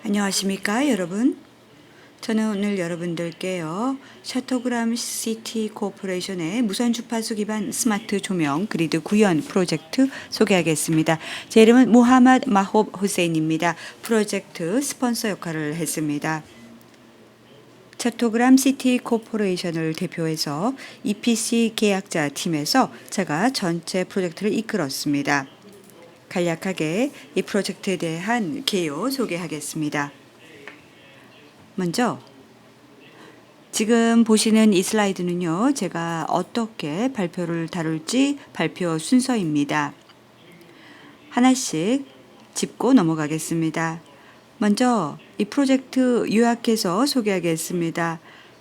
안녕하십니까 여러분. 저는 오늘 여러분들께요 샤토그람 시티 코퍼레이션의 무선 주파수 기반 스마트 조명 그리드 구현 프로젝트 소개하겠습니다. 제 이름은 무하마드 마홉 후세인입니다. 프로젝트 스폰서 역할을 했습니다. 샤토그람 시티 코퍼레이션을 대표해서 EPC 계약자 팀에서 제가 전체 프로젝트를 이끌었습니다. 간략하게 이 프로젝트에 대한 개요 소개하겠습니다. 먼저 지금 보시는 이 슬라이드는요, 제가 어떻게 발표를 다룰지 발표 순서입니다. 하나씩 짚고 넘어가겠습니다. 먼저 이 프로젝트 요약해서 소개하겠습니다.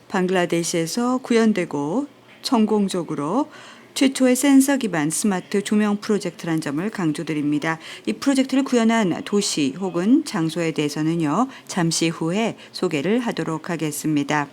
방글라데시에서 구현되고 성공적으로 최초의 센서 기반 스마트 조명 프로젝트란 점을 강조드립니다. 이 프로젝트를 구현한 도시 혹은 장소에 대해서는요, 잠시 후에 소개를 하도록 하겠습니다.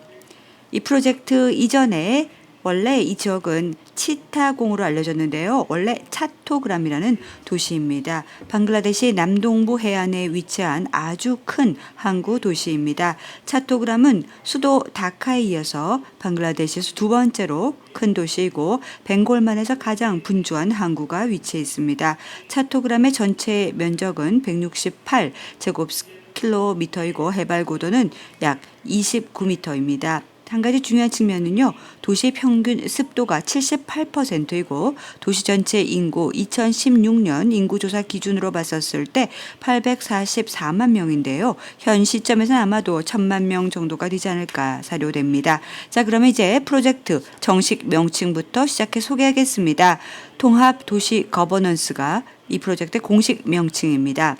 이 프로젝트 이전에 원래 이 지역은 치타공으로 알려졌는데요. 원래 차토그람이라는 도시입니다. 방글라데시 남동부 해안에 위치한 아주 큰 항구 도시입니다. 차토그람은 수도 다카에 이어서 방글라데시에서 두 번째로 큰 도시이고 벵골만에서 가장 분주한 항구가 위치해 있습니다. 차토그람의 전체 면적은 168제곱킬로미터이고 해발 고도는 약 29m입니다. 한 가지 중요한 측면은요, 도시 평균 습도가 78%이고 도시 전체 인구 2016년 인구조사 기준으로 봤었을 때 844만 명인데요. 현 시점에서는 아마도 1000만 명 정도가 되지 않을까 사료됩니다. 자, 그러면 이제 프로젝트 정식 명칭부터 시작해 소개하겠습니다. 통합도시 거버넌스가 이 프로젝트의 공식 명칭입니다.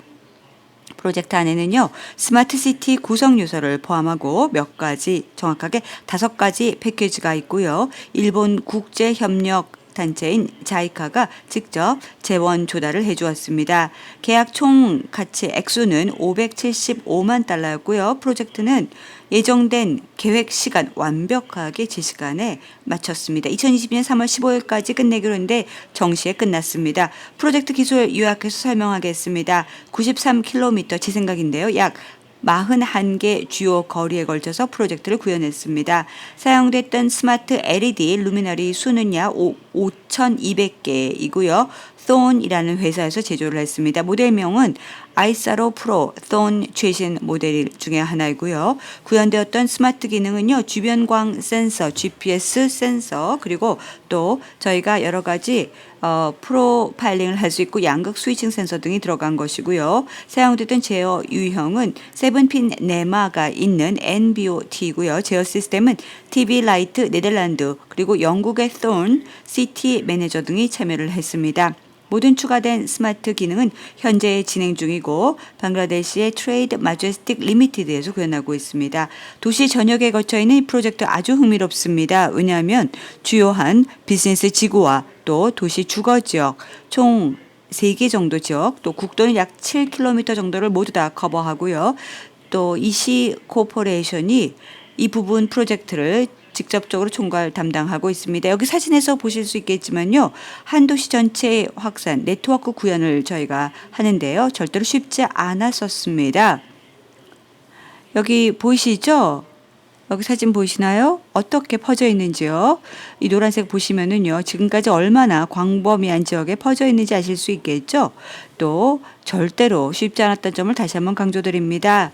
프로젝트 안에는요, 스마트 시티 구성 요소를 포함하고 몇 가지, 정확하게 5가지 패키지가 있고요. 일본 국제협력 단체인 자이카가 직접 재원 조달을 해주었습니다. 계약 총 가치 액수는 575만 달러였고요. 프로젝트는 예정된 계획 시간 완벽하게 제 시간에 마쳤습니다. 2022년 3월 15일까지 끝내기로 했는데 정시에 끝났습니다. 프로젝트 기술 요약해서 설명하겠습니다. 93km 제 생각인데요. 약 41개 주요 거리에 걸쳐서 프로젝트를 구현했습니다. 사용됐던 스마트 LED 루미너리 수는 약 5,200개이고요. Thorn이라는 회사에서 제조를 했습니다. 모델명은 아이사로 프로 Thorn 최신 모델 중에 하나이고요. 구현되었던 스마트 기능은요, 주변광 센서, GPS 센서, 그리고 또 저희가 여러 가지 프로파일링을 할 수 있고 양극 스위칭 센서 등이 들어간 것이고요. 사용됐던 제어 유형은 7핀 네마가 있는 NBOT이고요. 제어 시스템은 TV 라이트 네덜란드 그리고 영국의 Thorn, 시티 매니저 등이 참여를 했습니다. 모든 추가된 스마트 기능은 현재 진행 중이고 방글라데시의 트레이드 마제스틱 리미티드에서 구현하고 있습니다. 도시 전역에 거쳐 있는 이 프로젝트 아주 흥미롭습니다. 왜냐하면 주요한 비즈니스 지구와 또 도시 주거 지역 총 3개 정도 지역, 또 국도는 약 7km 정도를 모두 다 커버하고요. 또 이시 코퍼레이션이 이 부분 프로젝트를 직접적으로 총괄 담당하고 있습니다. 여기 사진에서 보실 수 있겠지만요, 한 도시 전체의 확산, 네트워크 구현을 저희가 하는데요, 절대로 쉽지 않았었습니다. 여기 보이시죠? 여기 사진 보이시나요? 어떻게 퍼져 있는지요? 이 노란색 보시면은요, 지금까지 얼마나 광범위한 지역에 퍼져 있는지 아실 수 있겠죠? 또 절대로 쉽지 않았던 점을 다시 한번 강조드립니다.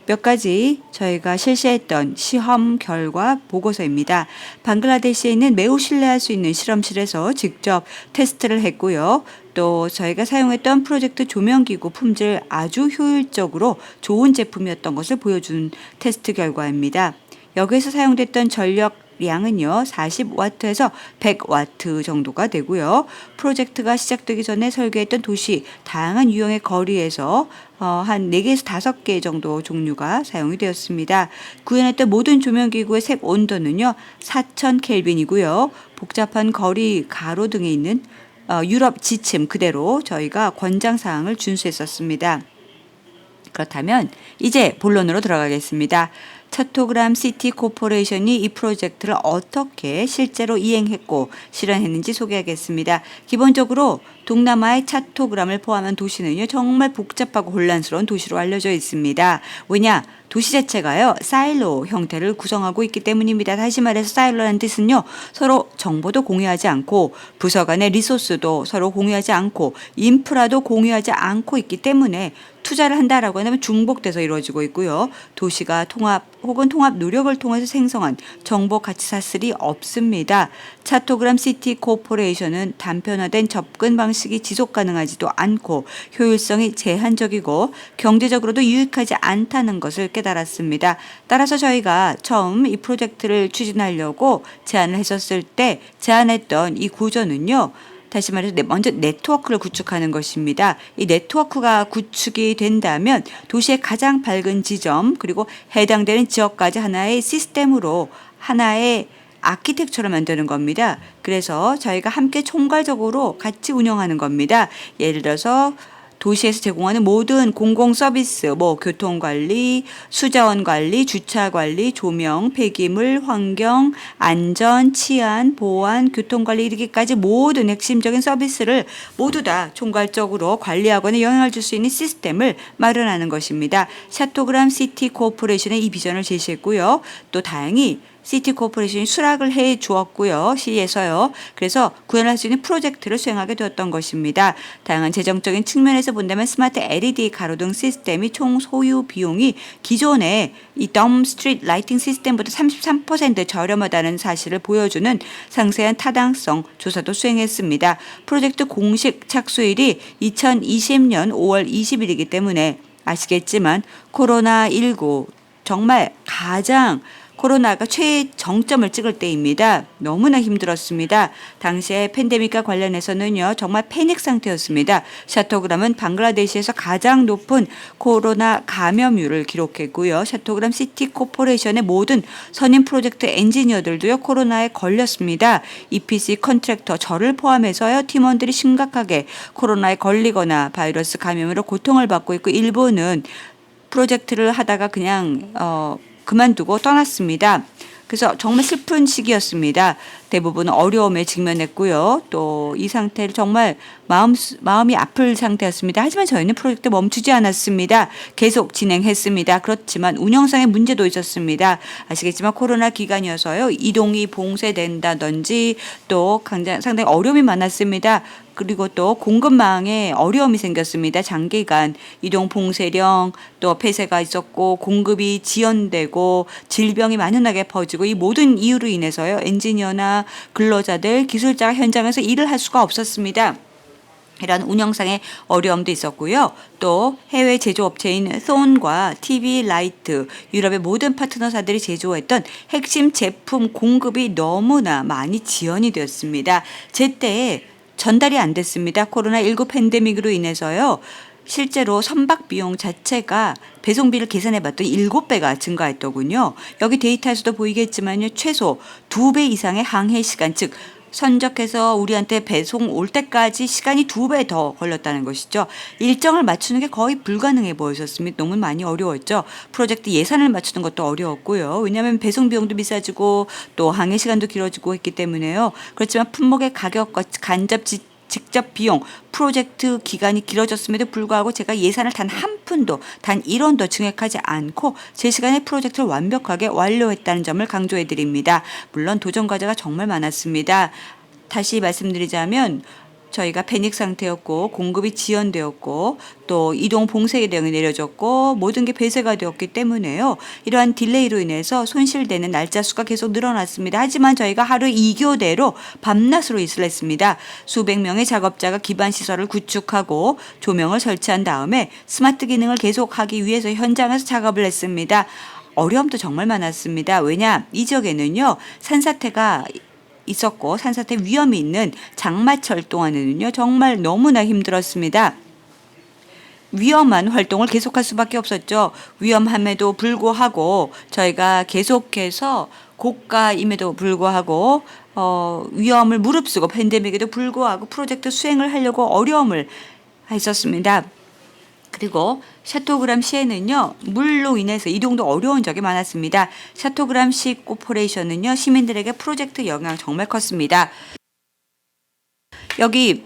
몇 가지 저희가 실시했던 시험 결과 보고서입니다. 방글라데시에 있는 매우 신뢰할 수 있는 실험실에서 직접 테스트를 했고요. 또 저희가 사용했던 프로젝트 조명기구 품질 아주 효율적으로 좋은 제품이었던 것을 보여준 테스트 결과입니다. 여기에서 사용됐던 전력 양은요 40W에서 100W 정도가 되고요. 프로젝트가 시작되기 전에 설계했던 도시 다양한 유형의 거리에서 한 4개에서 5개 정도 종류가 사용이 되었습니다. 구현했던 모든 조명기구의 색 온도는요 4000켈빈이고요. 복잡한 거리 가로등에 있는 유럽 지침 그대로 저희가 권장사항을 준수했었습니다. 그렇다면 이제 본론으로 들어가겠습니다. 차토그람 시티 코퍼레이션이 이 프로젝트를 어떻게 실제로 이행했고 실현했는지 소개하겠습니다. 기본적으로 동남아의 차토그람을 포함한 도시는요, 정말 복잡하고 혼란스러운 도시로 알려져 있습니다. 왜냐? 도시 자체가요, 사일로 형태를 구성하고 있기 때문입니다. 다시 말해서 사일로라는 뜻은요, 서로 정보도 공유하지 않고 부서 간의 리소스도 서로 공유하지 않고 인프라도 공유하지 않고 있기 때문에 투자를 한다라고 하면 중복돼서 이루어지고 있고요. 도시가 통합 혹은 통합 노력을 통해서 생성한 정보 가치 사슬이 없습니다. 차토그람 시티 코퍼레이션은 단편화된 접근 방식이 지속 가능하지도 않고 효율성이 제한적이고 경제적으로도 유익하지 않다는 것을 깨달았습니다. 따라서 저희가 처음 이 프로젝트를 추진하려고 제안을 했었을 때 제안했던 이 구조는요, 다시 말해서 먼저 네트워크를 구축하는 것입니다. 이 네트워크가 구축이 된다면 도시의 가장 밝은 지점 그리고 해당되는 지역까지 하나의 시스템으로 하나의 아키텍처를 만드는 겁니다. 그래서 저희가 함께 총괄적으로 같이 운영하는 겁니다. 예를 들어서 도시에서 제공하는 모든 공공 서비스, 교통관리, 수자원관리, 주차관리, 조명, 폐기물, 환경, 안전, 치안, 보안, 교통관리 이르기까지 모든 핵심적인 서비스를 모두 다 총괄적으로 관리하거나 영향을 줄 수 있는 시스템을 마련하는 것입니다. 차토그람 시티 코퍼레이션의 이 비전을 제시했고요. 또 다행히 시티 코퍼레이션이 수락을 해 주었고요. 시에서요. 그래서 구현할 수 있는 프로젝트를 수행하게 되었던 것입니다. 다양한 재정적인 측면에서 본다면 스마트 LED 가로등 시스템이 총 소유 비용이 기존의 이 덤 스트리트 라이팅 시스템보다 33% 저렴하다는 사실을 보여주는 상세한 타당성 조사도 수행했습니다. 프로젝트 공식 착수일이 2020년 5월 20일이기 때문에 아시겠지만 코로나19 정말 가장 코로나가 최정점을 찍을 때입니다. 너무나 힘들었습니다. 당시에 팬데믹과 관련해서는요, 정말 패닉 상태였습니다. 차토그람은 방글라데시에서 가장 높은 코로나 감염률을 기록했고요. 차토그람 시티 코퍼레이션의 모든 선임 프로젝트 엔지니어들도요, 코로나에 걸렸습니다. EPC 컨트랙터 저를 포함해서요, 팀원들이 심각하게 코로나에 걸리거나 바이러스 감염으로 고통을 받고 있고 일부는 프로젝트를 하다가 그냥 그만두고 떠났습니다. 그래서 정말 슬픈 시기였습니다. 대부분 어려움에 직면했고요. 또 이 상태를 정말 마음이 아플 상태였습니다. 하지만 저희는 프로젝트 멈추지 않았습니다. 계속 진행했습니다. 그렇지만 운영상의 문제도 있었습니다. 아시겠지만 코로나 기간이어서요. 이동이 봉쇄된다든지 또 상당히 어려움이 많았습니다. 그리고 또 공급망에 어려움이 생겼습니다. 장기간 이동 봉쇄령 또 폐쇄가 있었고 공급이 지연되고 질병이 만연하게 퍼지고 이 모든 이유로 인해서요. 엔지니어나 근로자들, 기술자가 현장에서 일을 할 수가 없었습니다. 이런 운영상의 어려움도 있었고요. 또 해외 제조업체인 손과 TV 라이트, 유럽의 모든 파트너사들이 제조했던 핵심 제품 공급이 너무나 많이 지연이 되었습니다. 제때 전달이 안 됐습니다. 코로나19 팬데믹으로 인해서요. 실제로 선박 비용 자체가 배송비를 계산해 봤더니 7배가 증가했더군요. 여기 데이터에서도 보이겠지만요. 최소 2배 이상의 항해 시간, 즉 선적해서 우리한테 배송 올 때까지 시간이 2배 더 걸렸다는 것이죠. 일정을 맞추는 게 거의 불가능해 보였었습니다. 너무 많이 어려웠죠. 프로젝트 예산을 맞추는 것도 어려웠고요. 왜냐하면 배송 비용도 비싸지고 또 항해 시간도 길어지고 했기 때문에요. 그렇지만 품목의 가격과 직접 비용, 프로젝트 기간이 길어졌음에도 불구하고 제가 예산을 단 한 푼도, 단 1원도 증액하지 않고 제 시간에 프로젝트를 완벽하게 완료했다는 점을 강조해 드립니다. 물론 도전 과제가 정말 많았습니다. 다시 말씀드리자면 저희가 패닉 상태였고 공급이 지연되었고 또 이동 봉쇄령이 내려졌고 모든 게 폐쇄가 되었기 때문에요. 이러한 딜레이로 인해서 손실되는 날짜 수가 계속 늘어났습니다. 하지만 저희가 하루 2교대로 밤낮으로 일을 했습니다. 수백 명의 작업자가 기반 시설을 구축하고 조명을 설치한 다음에 스마트 기능을 계속하기 위해서 현장에서 작업을 했습니다. 어려움도 정말 많았습니다. 왜냐? 이 지역에는요. 산사태가 있었고 산사태 위험이 있는 장마철 동안에는요. 정말 너무나 힘들었습니다. 위험한 활동을 계속할 수밖에 없었죠. 위험함에도 불구하고 저희가 계속해서 고가임에도 불구하고 위험을 무릅쓰고 팬데믹에도 불구하고 프로젝트 수행을 하려고 어려움을 했었습니다. 그리고 샤토그람시에는요, 물로 인해서 이동도 어려운 적이 많았습니다. 샤토그람시 코퍼레이션은요, 시민들에게 프로젝트 영향 정말 컸습니다. 여기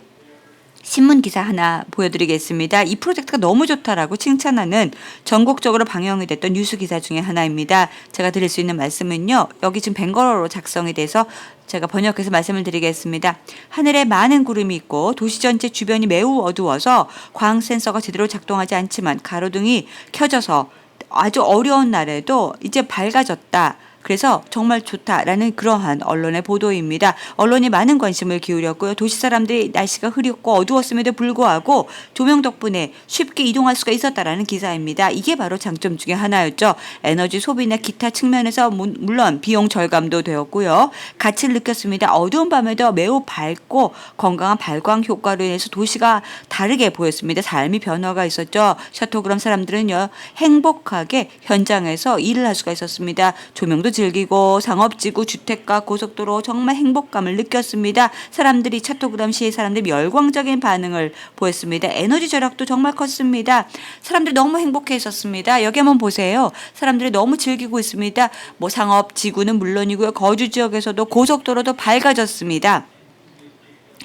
신문 기사 하나 보여드리겠습니다. 이 프로젝트가 너무 좋다라고 칭찬하는 전국적으로 방영이 됐던 뉴스 기사 중에 하나입니다. 제가 드릴 수 있는 말씀은요. 여기 지금 벵거어로 작성이 돼서 제가 번역해서 말씀을 드리겠습니다. 하늘에 많은 구름이 있고 도시 전체 주변이 매우 어두워서 광 센서가 제대로 작동하지 않지만 가로등이 켜져서 아주 어려운 날에도 이제 밝아졌다. 그래서 정말 좋다라는 그러한 언론의 보도입니다. 언론이 많은 관심을 기울였고요. 도시 사람들이 날씨가 흐렸고 어두웠음에도 불구하고 조명 덕분에 쉽게 이동할 수가 있었다라는 기사입니다. 이게 바로 장점 중에 하나였죠. 에너지 소비나 기타 측면에서 물론 비용 절감도 되었고요. 가치를 느꼈습니다. 어두운 밤에도 매우 밝고 건강한 발광 효과로 인해서 도시가 다르게 보였습니다. 삶이 변화가 있었죠. 샤토그람 사람들은요. 행복하게 현장에서 일을 할 수가 있었습니다. 조명도 즐기고 상업지구, 주택가, 고속도로 정말 행복감을 느꼈습니다. 사람들이 샤토그람시의 사람들이 열광적인 반응을 보였습니다. 에너지 절약도 정말 컸습니다. 사람들이 너무 행복해 있었습니다. 여기 한번 보세요. 사람들이 너무 즐기고 있습니다. 뭐 상업지구는 물론이고요. 거주 지역에서도 고속도로도 밝아졌습니다.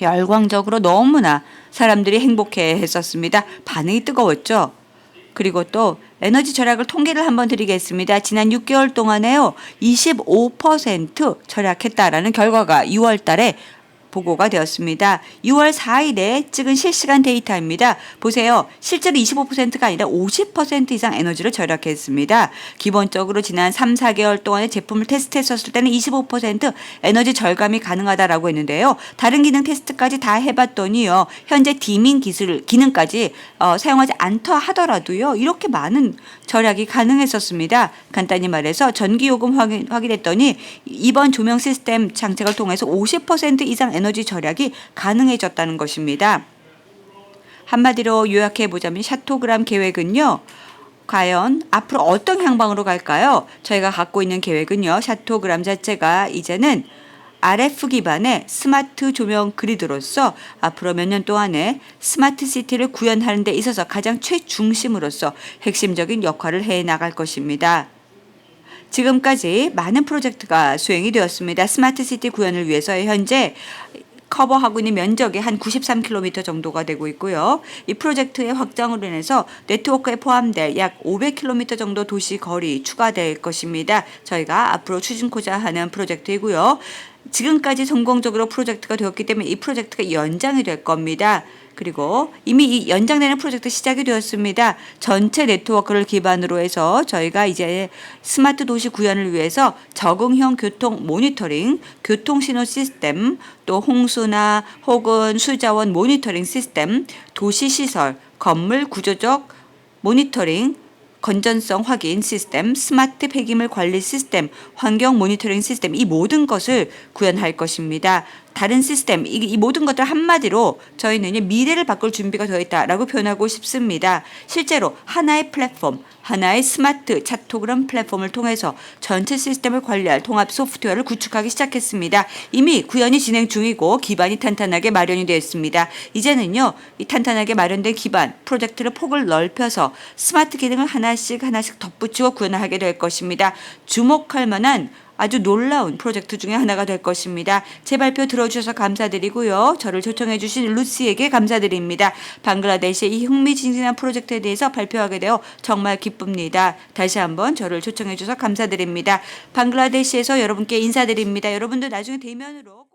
열광적으로 너무나 사람들이 행복해 했었습니다. 반응이 뜨거웠죠. 그리고 또 에너지 절약을 통계를 한번 드리겠습니다. 지난 6개월 동안에요. 25% 절약했다라는 결과가 6월 달에 보고가 되었습니다. 6월 4일에 찍은 실시간 데이터입니다. 보세요. 실제로 25%가 아니라 50% 이상 에너지를 절약했습니다. 기본적으로 지난 3, 4개월 동안에 제품을 테스트했었을 때는 25% 에너지 절감이 가능하다라고 했는데요. 다른 기능 테스트까지 다 해봤더니요. 현재 디밍 기능까지 사용하지 않다 하더라도요. 이렇게 많은 절약이 가능했었습니다. 간단히 말해서 전기요금 확인했더니 이번 조명 시스템 장착을 통해서 50% 이상 에너지 절약이 가능해졌다는 것입니다. 한마디로 요약해 보자면 샤토그람 계획은요. 과연 앞으로 어떤 향방으로 갈까요? 저희가 갖고 있는 계획은요. 샤토그람 자체가 이제는 RF 기반의 스마트 조명 그리드로서 앞으로 몇 년 동안에 스마트 시티를 구현하는 데 있어서 가장 최중심으로서 핵심적인 역할을 해 나갈 것입니다. 지금까지 많은 프로젝트가 수행이 되었습니다. 스마트 시티 구현을 위해서 현재 커버하고 있는 면적이 한 93km 정도가 되고 있고요. 이 프로젝트의 확장으로 인해서 네트워크에 포함될 약 500km 정도 도시 거리 추가될 것입니다. 저희가 앞으로 추진코자 하는 프로젝트이고요. 지금까지 성공적으로 프로젝트가 되었기 때문에 이 프로젝트가 연장이 될 겁니다. 그리고 이미 이 연장되는 프로젝트 시작이 되었습니다. 전체 네트워크를 기반으로 해서 저희가 이제 스마트 도시 구현을 위해서 적응형 교통 모니터링, 교통신호 시스템, 또 홍수나 혹은 수자원 모니터링 시스템, 도시시설, 건물 구조적 모니터링, 건전성 확인 시스템, 스마트 폐기물 관리 시스템, 환경 모니터링 시스템 이 모든 것을 구현할 것입니다. 다른 시스템 이 모든 것들 한마디로 저희는 미래를 바꿀 준비가 되어 있다라고 표현하고 싶습니다. 실제로 하나의 플랫폼, 하나의 스마트 샤토그람 플랫폼을 통해서 전체 시스템을 관리할 통합 소프트웨어를 구축하기 시작했습니다. 이미 구현이 진행 중이고 기반이 탄탄하게 마련이 되어 있습니다. 이제는요, 이 탄탄하게 마련된 기반 프로젝트를 폭을 넓혀서 스마트 기능을 하나씩 덧붙이고 구현하게 될 것입니다. 주목할 만한 아주 놀라운 프로젝트 중에 하나가 될 것입니다. 제 발표 들어주셔서 감사드리고요. 저를 초청해 주신 루시에게 감사드립니다. 방글라데시의 이 흥미진진한 프로젝트에 대해서 발표하게 되어 정말 기쁩니다. 다시 한번 저를 초청해 주셔서 감사드립니다. 방글라데시에서 여러분께 인사드립니다. 여러분도 나중에 대면으로